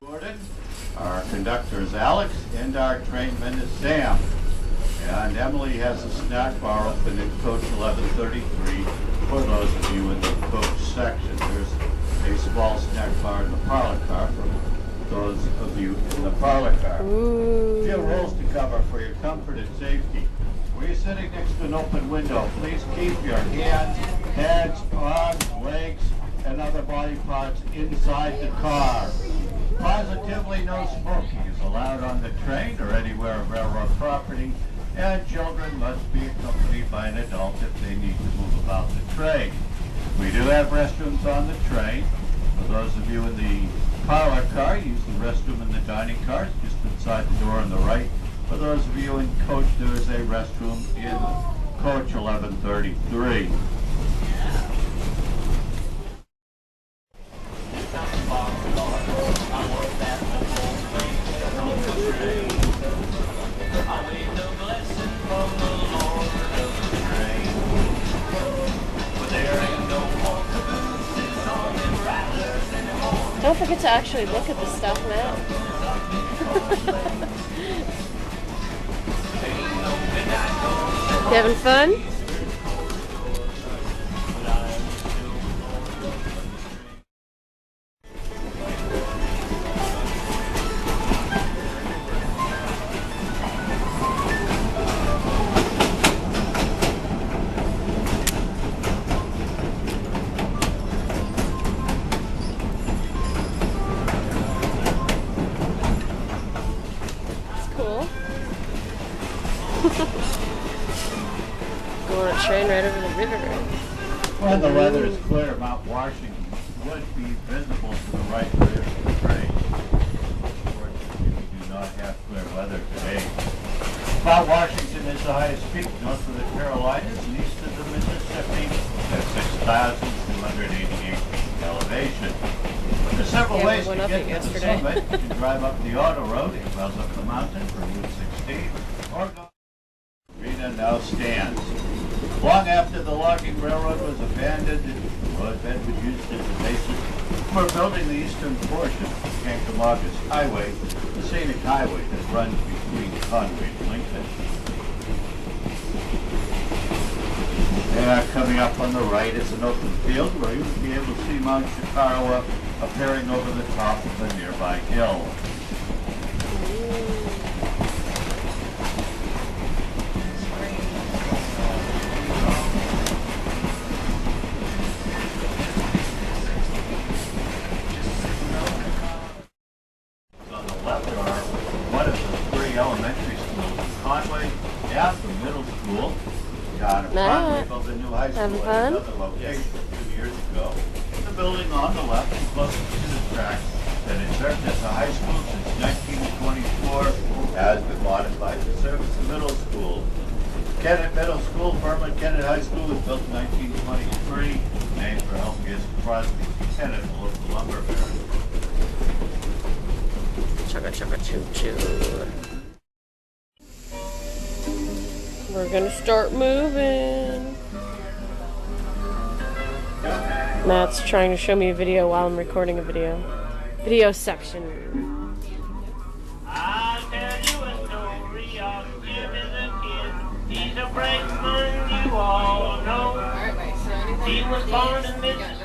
Gordon, our conductor is Alex, and our trainman is Sam. And Emily has a snack bar open in coach 1133 for those of you in the coach section. There's a small snack bar in the parlor car for those of you in the parlor car. A few rules to cover for your comfort and safety. When you're sitting next to an open window, please keep your hands, heads, arms, legs, and other body parts inside the car. Positively no smoking is allowed on the train or anywhere on railroad property, and children must be accompanied by an adult if they need to move about the train. We do have restrooms on the train. For those of you in the parlor car, use the restroom in the dining car, just inside the door on the right. For those of you in coach, there is a restroom in coach 1133. Don't forget to actually look at the stuff, Matt. You having fun? Go on a train right over the river. When the weather is clear, Mount Washington would be visible to the right rear of the train. Unfortunately, we do not have clear weather today. Mount Washington is the highest peak north of the Carolinas and east of the Mississippi at 6,288 feet elevation. There's several ways to get to the summit. You can drive up the auto road 8 miles up the mountain from Route 16, or go. Arena now stands. Long after the logging railroad was abandoned, the roadbed was used as a basis for building the eastern portion of the Kancamagus Highway, the scenic highway that runs between Conway and Lincoln. Coming up on the right is an open field where you will be able to see Mount Chicarawa appearing over the top of a nearby hill. On the left are one of the 3 elementary schools in Conway and the middle school. Down in front, we built a new high school at another location 2 years ago. The building on the left is closest to the track that has served as a high school since 1924, has been modified to serve as a middle school. Kennett Middle School, formerly Kennett High School, was built in 1923, named for Elphias Crosby Kennett, a local lumber baron. Chugga chugga choo choo. We're gonna start moving. Matt's trying to show me a video while I'm recording a video. Video section. I'll tell you a story of Jim as a kid. He's a brakeman you all know. He was born in Mississippi.